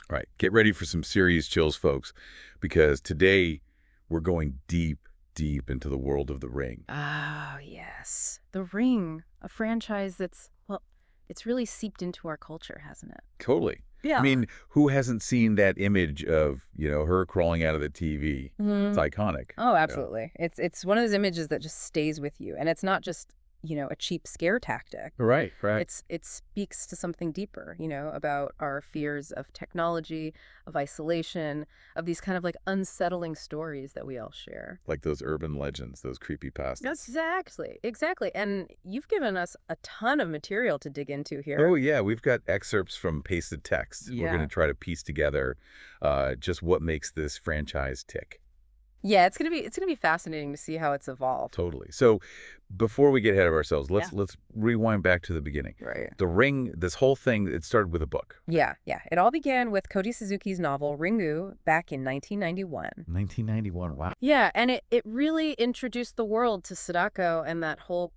Right. Get ready for some serious chills, folks, because today we're going deep, deep into the world of The Ring. Oh, yes. The Ring, a franchise that's, well, it's really seeped into our culture, hasn't it? Totally. I Yeah. mean, who hasn't seen that image of, her crawling out of the TV? It's hmm iconic. Oh, Yeah. absolutely. It's one of those images that just stays with you, and it's not just, a cheap scare tactic. Right, right. It speaks to something deeper, about our fears of technology, of isolation, of these kind of like unsettling stories that we all share. Like those urban legends, those creepy pastas. Exactly, exactly. And you've given us a ton of material to dig into Oh, here. yeah. We've got excerpts from pasted text. We're going to Yeah. try to piece together just what makes this franchise tick. Yeah, it's gonna be fascinating to see how it's evolved. Totally. So before we get ahead of ourselves, Yeah. let's rewind back to the beginning. Right. The Ring, this whole thing, it started with a book. Yeah, yeah. It all began with Koji Suzuki's novel Ringu back in 1991. 1991. Wow. Yeah, and it really introduced the world to Sadako and that whole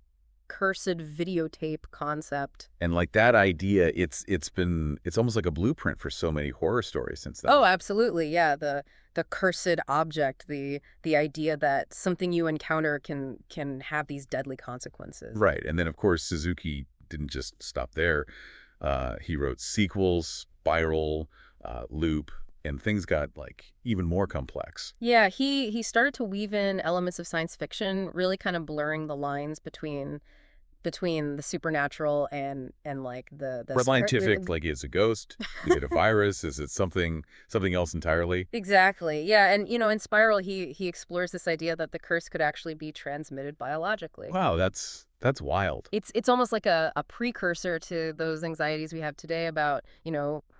cursed videotape concept. And like that idea, it's almost like a blueprint for so many horror stories since then. Oh, absolutely. Yeah, the cursed object, the idea that something you encounter can have these deadly consequences. Right. And then of course Suzuki didn't just stop there. He wrote sequels, Spiral, Loop, and things got like even more complex. Yeah, he started to weave in elements of science fiction, really kind of blurring the lines between the supernatural and like the Red scientific, like is it a ghost? Is it a virus? Is it something else entirely? Exactly. Yeah, and in Spiral he explores this idea that the curse could actually be transmitted biologically. Wow, that's wild. It's almost like a precursor to those anxieties we have today about,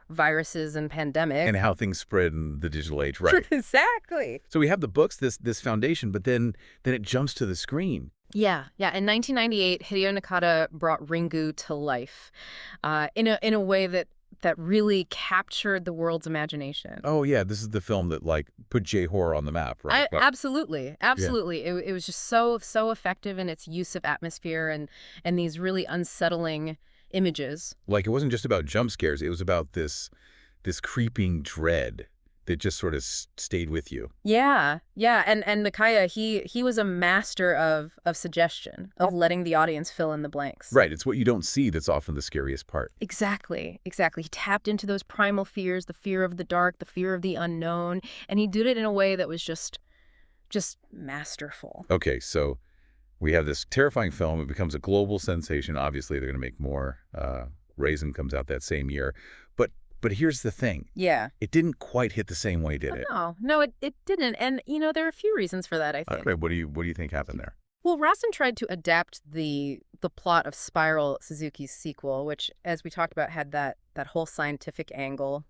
viruses and And pandemics. how things spread in the digital age, right? Exactly. So we have the books, this foundation, but then it jumps to the screen. Yeah, yeah. In 1998, Hideo Nakata brought Ringu to life, in a way that really captured the world's imagination. Oh yeah, this is the film that like put J horror on the map, right? Absolutely, Yeah. absolutely. It was just so effective in its use of atmosphere and these really unsettling images. Like it wasn't just about jump scares, it was about this creeping dread that just sort of stayed with you. Yeah, yeah, and Nakaya, he was a master of suggestion, of letting the audience fill in the blanks. Right, it's what you don't see that's often the scariest part. Exactly, exactly. He tapped into those primal fears, the fear of the dark, the fear of the unknown, and he did it in a way that was just masterful. Okay, so we have this terrifying film. It becomes a global sensation. Obviously, they're going to make more. Raisin comes out that same year. But here's the thing. Yeah. It didn't quite hit the same way, did it? No, it didn't. And there are a few reasons for that, I think. Okay, what do you think happened there? Well, Rasen tried to adapt the plot of Spiral, Suzuki's sequel, which, as we talked about, had that whole scientific angle.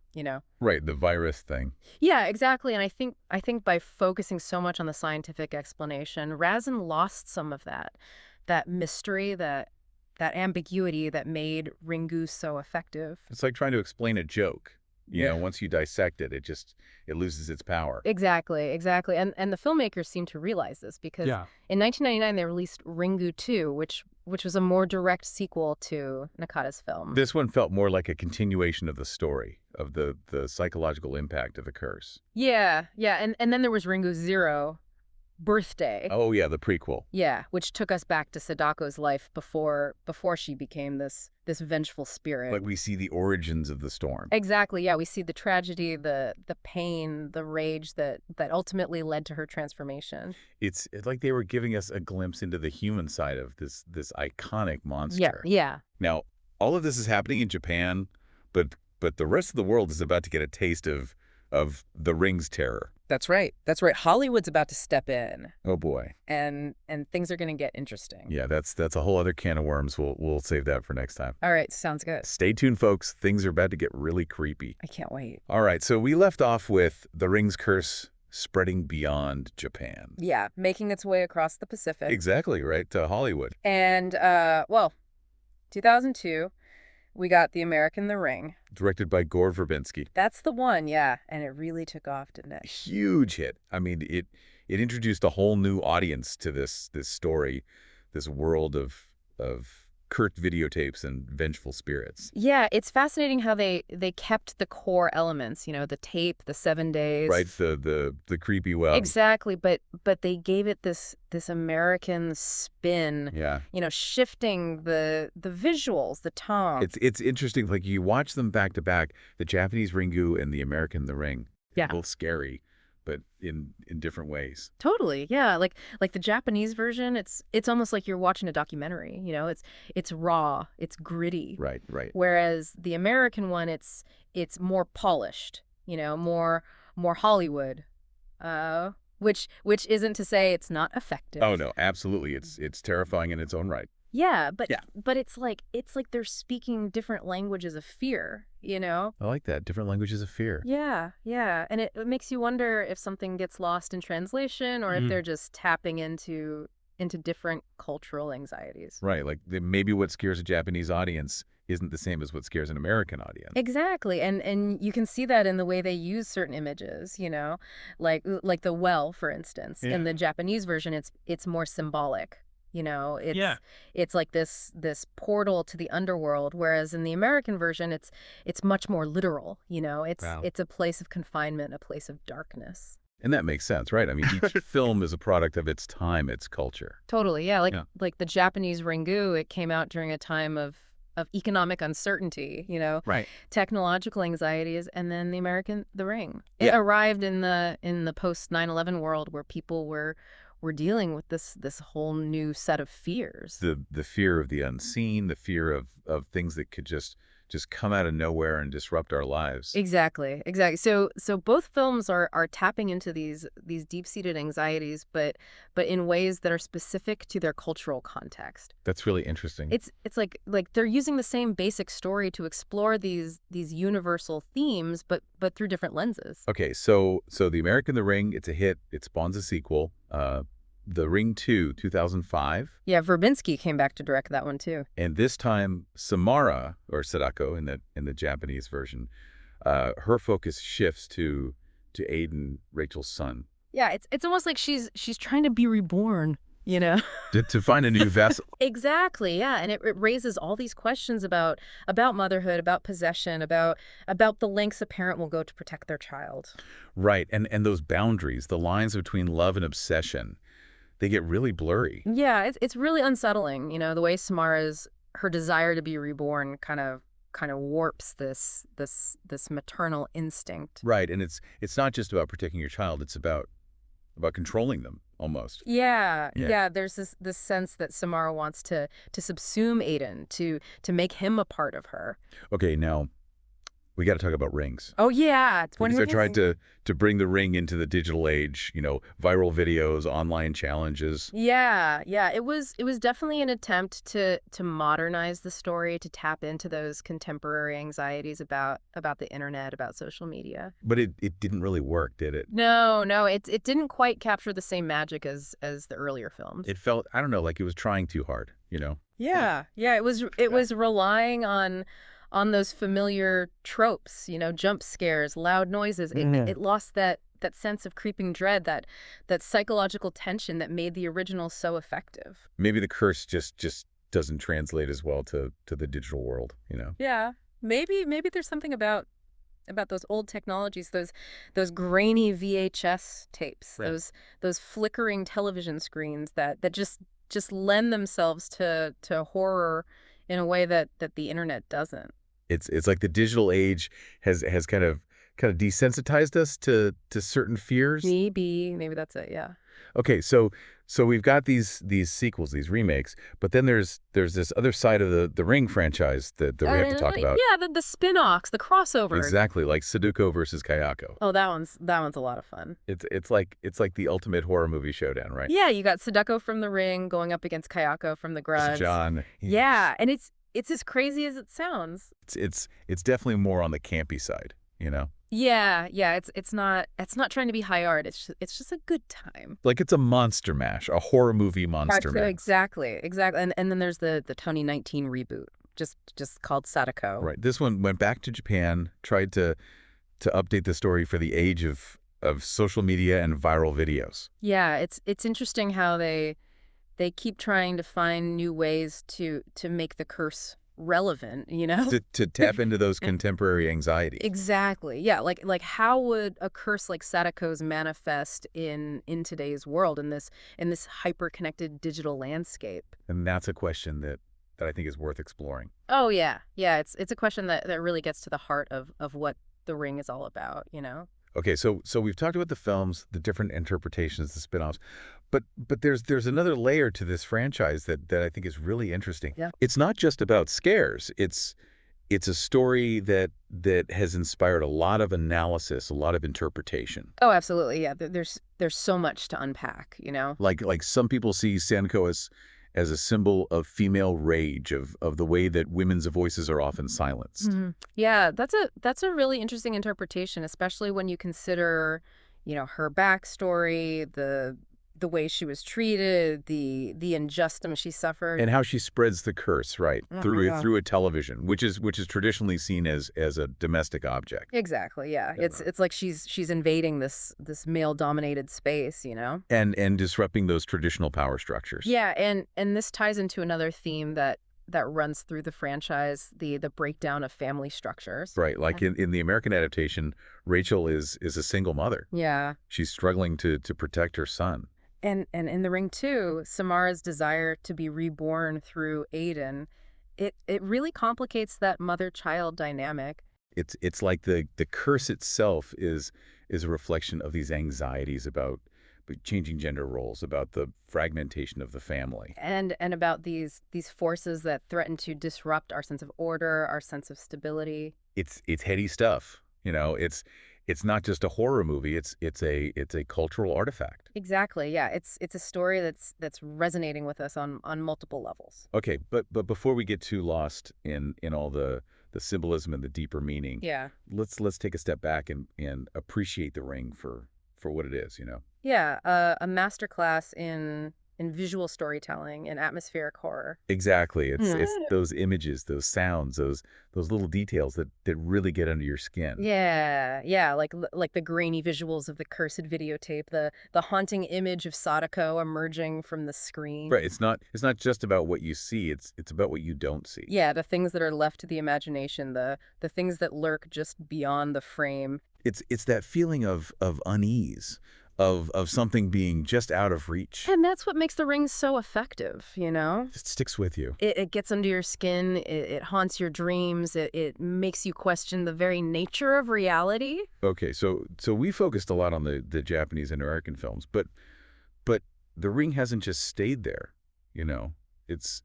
Right, the virus thing. Yeah, exactly. And I think by focusing so much on the scientific explanation, Rasen lost some of that mystery, that ambiguity that made Ringu so effective. It's like trying to explain a joke. Yeah. Once you dissect it, it loses its power. Exactly, exactly. And the filmmakers seem to realize this because Yeah. in 1999 they released Ringu 2, which was a more direct sequel to Nakata's film. This one felt more like a continuation of the story, of the psychological impact of the curse. Yeah, yeah. And then there was Ringu 0, Birthday. Oh, yeah, the prequel. Yeah, which took us back to Sadako's life before she became this vengeful spirit. Like we see the origins of the storm. Exactly. Yeah, we see the tragedy, the pain, the rage that ultimately led to her transformation. It's like they were giving us a glimpse into the human side of this iconic Yeah, monster. yeah. Now, all of this is happening in Japan, but the rest of the world is about to get a taste of the Ring's terror. That's right. That's right. Hollywood's about to step in, Oh boy. and things are going to get interesting. Yeah, that's a whole other can of worms. We'll save that for next time. All right, sounds good. Stay tuned, folks. Things are about to get really creepy. I can't wait. All right, so we left off with the Ring's curse spreading beyond Japan. Yeah, making its way across the Pacific. Exactly, right, to Hollywood. And 2002, we got The American The Ring. Directed by Gore Verbinski. That's the one, yeah. And it really took off, didn't it? Huge hit. I mean, it introduced a whole new audience to this story, this world of curt videotapes and vengeful spirits. Yeah, it's fascinating how they kept the core elements, the tape, the 7 days. Right, the creepy well. Exactly, but they gave it this American spin, Yeah. shifting the visuals, the tone. It's interesting, like you watch them back to back, the Japanese Ringu and the American The Ring. Yeah. Both scary, but in different ways. Totally, yeah. Like the Japanese version, it's almost like you're watching a documentary. It's raw, it's gritty. Right, right. Whereas the American one, it's more polished. More Hollywood. Which isn't to say it's not effective. Oh no, absolutely. It's terrifying in its own right. Yeah, but it's like they're speaking different languages of fear. I like that. Different languages of fear. Yeah, yeah, and it makes you wonder if something gets lost in translation or if they're just tapping into different cultural anxieties. Right, like maybe what scares a Japanese audience isn't the same as what scares an American audience. Exactly, and you can see that in the way they use certain images, like the well, for instance. Yeah. In the Japanese version, it's more symbolic. It's like this portal to the underworld, whereas in the American version, it's much more literal. Wow. It's a place of confinement, a place of darkness. And that makes sense, right? I mean, each film is a product of its time, its culture. Totally, yeah. Like the Japanese Ringu, it came out during a time of economic uncertainty, Right. technological anxieties, and then the American The Ring. It arrived in the post 9/11 world where people were dealing with this whole new set of fears. The fear of the unseen, the fear of things that could just come out of nowhere and disrupt our lives. Exactly. So both films are tapping into these deep-seated anxieties, but in ways that are specific to their cultural context. That's really interesting. It's like they're using the same basic story to explore these universal themes, but through different lenses. Okay, so The American The Ring, it's a hit. It spawns a sequel. The Ring 2, 2005. Yeah, Verbinski came back to direct that one too. And this time, Samara, or Sadako in the Japanese version, her focus shifts to Aiden, Rachel's son. Yeah, it's almost like she's trying to be reborn, To find a new vessel. Exactly, yeah, and it raises all these questions about motherhood, about possession, about the lengths a parent will go to protect their child. Right, and those boundaries, the lines between love and obsession, they get really blurry. Yeah, it's really unsettling, the way Samara's her desire to be reborn kind of warps this maternal instinct. Right, and it's not just about protecting your child, it's about controlling them almost. Yeah. There's this sense that Samara wants to subsume Aiden, to make him a part of her. Okay, now we got to talk about rings. Oh yeah, Because they're trying to bring the ring into the digital age. Viral videos, online challenges. Yeah. It was definitely an attempt to modernize the story, to tap into those contemporary anxieties about the internet, about social media. But it didn't really work, did it? No, it didn't quite capture the same magic as the earlier films. It felt, I don't know, like it was trying too hard. Yeah. It was relying on those familiar tropes, jump scares, loud noises. It lost that sense of creeping dread, that psychological tension that made the original so effective. Maybe the curse just doesn't translate as well to the digital world, Yeah, maybe there's something about those old technologies, those grainy VHS tapes, Right. those flickering television screens that just lend themselves to horror in a way that the internet doesn't. It's like the digital age has kind of desensitized us to certain fears. Maybe that's it. Yeah. Okay, so we've got these sequels, these remakes, but then there's this other side of the Ring franchise that we have to talk about. Yeah, the spin-offs, the crossover. Exactly, like Sudoku versus Kayako. Oh, that one's a lot of fun. It's like the ultimate horror movie showdown, right? Yeah, you got Sadako from The Ring going up against Kayako from The Grudge. John. Yeah, and it's as crazy as it sounds. It's definitely more on the campy side, Yeah, it's not trying to be high art. It's just a good time. Like it's a monster mash, a horror movie monster mash. Exactly. And then there's the 2019 reboot, just called Sadako. Right. This one went back to Japan, tried to update the story for the age of social media and viral videos. Yeah, it's interesting how they they keep trying to find new ways to make the curse relevant, you know? To tap into those contemporary anxieties. Exactly. Yeah, like how would a curse like Sadako's manifest in today's world in this hyper-connected digital landscape? And that's a question that I think is worth exploring. Oh yeah. Yeah, it's a question that really gets to the heart of what The Ring is all about, you know? Okay, so we've talked about the films, the different interpretations, the spin-offs, but there's another layer to this franchise that I think is really interesting. Yeah. It's not just about scares. It's a story that has inspired a lot of analysis, a lot of interpretation. Oh, absolutely. Yeah, there's so much to unpack, you know? Like some people see Sanko as a symbol of female rage, of the way that women's voices are often silenced. Yeah, that's a really interesting interpretation, especially when you consider, you know, her backstory, the way she was treated, the injustice she suffered. And how she spreads the curse, right, Oh my through God. through a television, which is traditionally seen as a domestic object. Exactly. Yeah. Yeah. It's like she's invading this male-dominated space, you know? And disrupting those traditional power structures. Yeah, and this ties into another theme that runs through the franchise, the breakdown of family structures. Right, like in the American adaptation, Rachel is a single mother. Yeah. She's struggling to protect her son. And in The Ring too, Samara's desire to be reborn through Aiden, it really complicates that mother-child dynamic. It's like the curse itself is a reflection of these anxieties about changing gender roles, about the fragmentation of the family. And about these forces that threaten to disrupt our sense of order, our sense of stability. It's heady stuff, you know. It's not just a horror movie. It's a cultural artifact. Exactly. Yeah, it's a story that's resonating with us on multiple levels. Okay, but before we get too lost in all the symbolism and the deeper meaning, Yeah. let's take a step back and appreciate The Ring for what it is, you know. Yeah, a masterclass in visual storytelling and atmospheric horror. Exactly. It's Mm. those images, those sounds, those little details that really get under your skin. Yeah, yeah, like the grainy visuals of the cursed videotape, the haunting image of Sadako emerging from the screen. Right. It's not just about what you see, it's about what you don't see. Yeah, the things that are left to the imagination, the things that lurk just beyond the frame. It's that feeling of unease, of something being just out of reach. And that's what makes The Ring so effective, you know? It sticks with you. It gets under your skin, it haunts your dreams, it makes you question the very nature of reality. Okay, so we focused a lot on the Japanese and American films, but The Ring hasn't just stayed there, you know. It's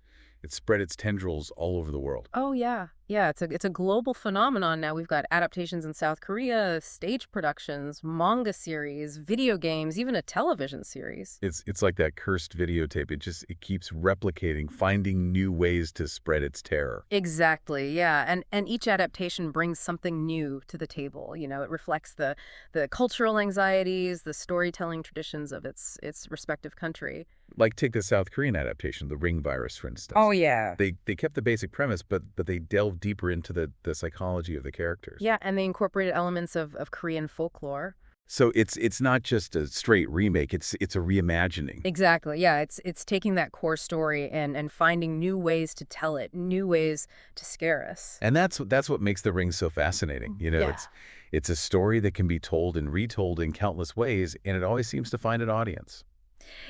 spread its tendrils all over the world. Oh yeah. Yeah, it's a global phenomenon now. We've got adaptations in South Korea, stage productions, manga series, video games, even a television series. It's like that cursed videotape. It keeps replicating, finding new ways to spread its terror. Exactly. Yeah. And each adaptation brings something new to the table. You know, it reflects the cultural anxieties, the storytelling traditions of its respective country. Like take the South Korean adaptation, The Ring Virus, for instance. Oh yeah. They kept the basic premise, but they delved deeper into the psychology of the characters. Yeah, and they incorporated elements of Korean folklore. So it's not just a straight remake, it's a reimagining. Exactly. Yeah, it's taking that core story and finding new ways to tell it, new ways to scare us. And that's what makes The Ring so fascinating. You know, Yeah. it's a story that can be told and retold in countless ways, and it always seems to find an audience.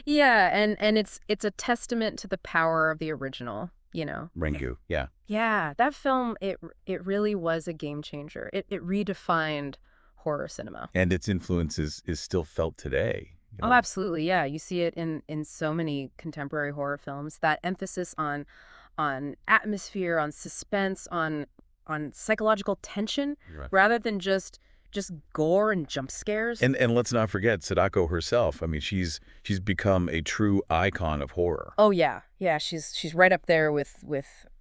Yeah, and it's a testament to the power of the original, you know. Rengu, yeah. Yeah, that film it really was a game changer. It redefined horror cinema. And its influence is still felt today. You Oh, know, absolutely. Yeah, you see it in so many contemporary horror films. That emphasis on atmosphere, on suspense, on psychological tension Right. rather than just gore and jump scares. And let's not forget Sadako herself. I mean, she's become a true icon of horror. Oh yeah. Yeah, she's right up there with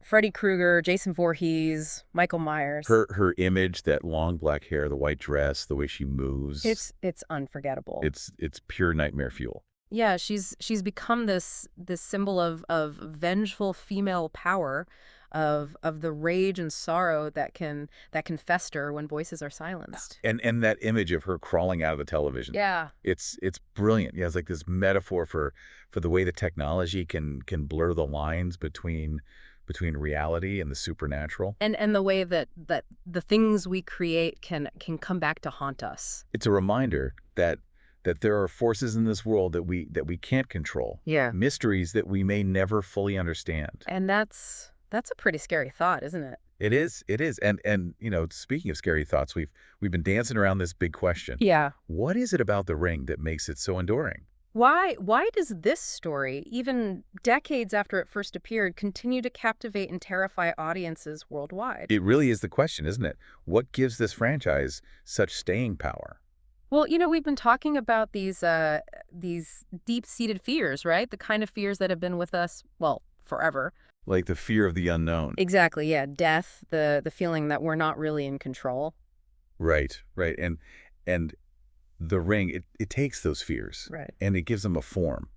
Freddy Krueger, Jason Voorhees, Michael Myers. Her image, that long black hair, the white dress, the way she moves, It's unforgettable. it's pure nightmare fuel. Yeah, she's become this symbol of vengeful female power, of the rage and sorrow that can fester when voices are silenced. And that image of her crawling out of the television, Yeah. it's brilliant. Yeah, it's like this metaphor for the way the technology can blur the lines between reality and the supernatural. And the way that the things we create can come back to haunt us. It's a reminder that there are forces in this world that we can't control, Yeah. mysteries that we may never fully understand. And that's a pretty scary thought, isn't it? It is, it is. And speaking of scary thoughts, we've been dancing around this big question. Yeah. What is it about the ring that makes it so enduring? Why does this story, even decades after it first appeared, continue to captivate and terrify audiences worldwide? It really is the question, isn't it? What gives this franchise such staying power? Well, we've been talking about these deep-seated fears, right? The kind of fears that have been with us, well, forever. Like the fear of the unknown. Exactly, yeah. Death, the feeling that we're not really in control. Right, right. And the ring, it takes those fears Right. and it gives them a form,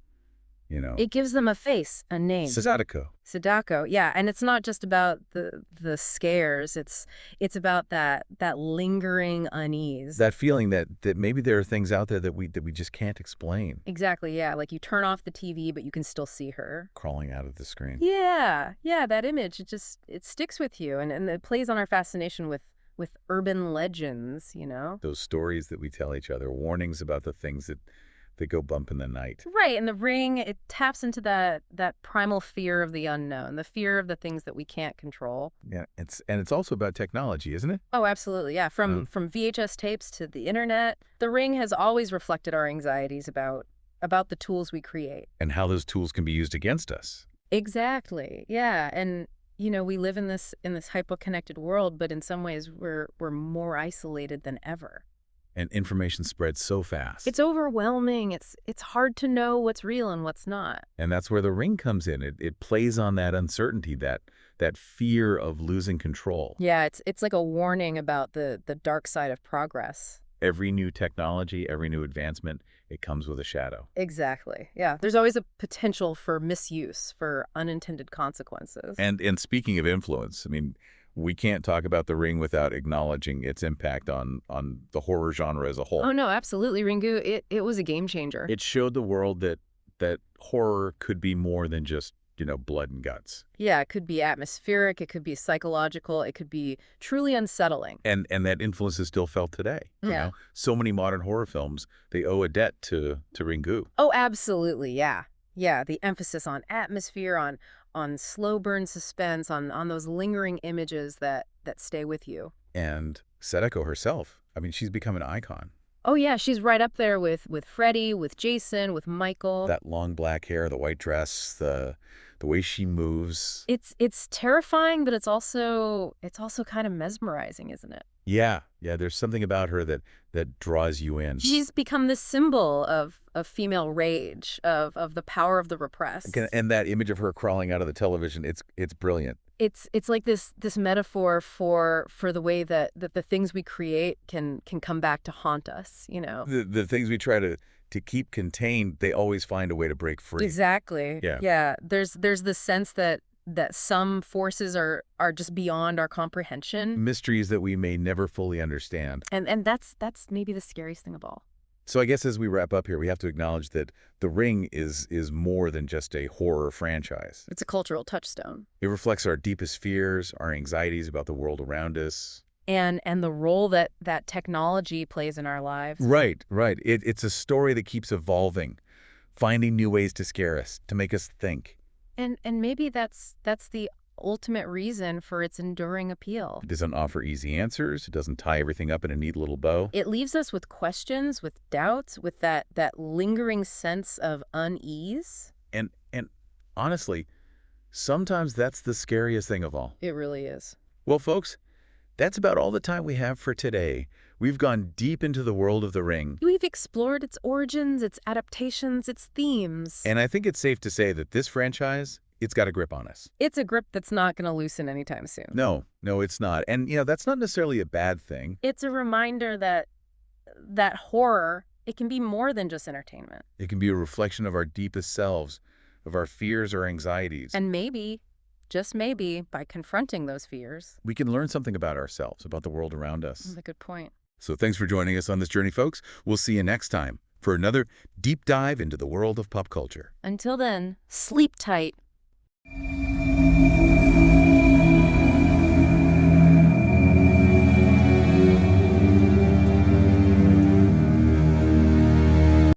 you know. It gives them a face, a name. Sadako. Sadako, yeah, and it's not just about the scares. It's about that lingering unease. That feeling that maybe there are things out there that we just can't explain, Exactly, yeah. Like you turn off the TV, but you can still see her. crawling out of the screen. Yeah, yeah. That image, it sticks with you, and it plays on our fascination with urban legends. Those stories that we tell each other, warnings about the things that go bump in the night. Right, and the ring, it taps into that primal fear of the unknown, the fear of the things that we can't control. Yeah, it's also about technology, isn't it? Oh, absolutely, yeah. From VHS tapes to the internet, the ring has always reflected our anxieties about the tools we create. And how those tools can be used against us. Exactly, yeah. And we live in this hyper-connected world, but in some ways we're more isolated than ever. And information spreads so fast. It's overwhelming. It's hard to know what's real and what's not. And that's where the ring comes in. It plays on that uncertainty, that fear of losing control. Yeah, it's like a warning about the dark side of progress. Every new technology, every new advancement, it comes with a shadow. Exactly. Yeah. There's always a potential for misuse, for unintended consequences. And speaking of influence, I mean, we can't talk about The Ring without acknowledging its impact on the horror genre as a whole. Oh, no, absolutely, Ringu. It was a game changer. It showed the world that horror could be more than just, blood and guts. Yeah, it could be atmospheric, it could be psychological, it could be truly unsettling. And that influence is still felt today. Yeah. So many modern horror films, they owe a debt to Ringu. Oh, absolutely, yeah. Yeah, the emphasis on atmosphere, on slow burn suspense, on those lingering images that stay with you. And Sadako herself, I mean, she's become an icon. Oh yeah, she's right up there with Freddy, with Jason, with Michael. That long black hair, the white dress, the way she moves. It's terrifying, but it's also kind of mesmerizing, isn't it? Yeah, there's something about her that draws you in. She's become this symbol of female rage, of the power of the repressed. And that image of her crawling out of the television, it's brilliant. It's like this metaphor for the way that the things we create can come back to haunt us, The things we try to keep contained, they always find a way to break free. Exactly. Yeah. Yeah. There's this sense that some forces are just beyond our comprehension. Mysteries that we may never fully understand. And that's maybe the scariest thing of all. So I guess as we wrap up here, we have to acknowledge that The Ring is more than just a horror franchise. It's a cultural touchstone. It reflects our deepest fears, our anxieties about the world around us. And the role that technology plays in our lives. Right. It's a story that keeps evolving, finding new ways to scare us, to make us think. And maybe that's the ultimate reason for its enduring appeal. It doesn't offer easy answers. It doesn't tie everything up in a neat little bow. It leaves us with questions, with doubts, with that lingering sense of unease. And honestly, sometimes that's the scariest thing of all. It really is. Well, folks, that's about all the time we have for today. We've gone deep into the world of The Ring. We've explored its origins, its adaptations, its themes. And I think it's safe to say that this franchise, it's got a grip on us. It's a grip that's not going to loosen anytime soon. No, it's not. And, that's not necessarily a bad thing. It's a reminder that horror, it can be more than just entertainment. It can be a reflection of our deepest selves, of our fears or anxieties. And maybe just maybe, by confronting those fears. We can learn something about ourselves, about the world around us. That's a good point. So thanks for joining us on this journey, folks. We'll see you next time for another deep dive into the world of pop culture. Until then, sleep tight.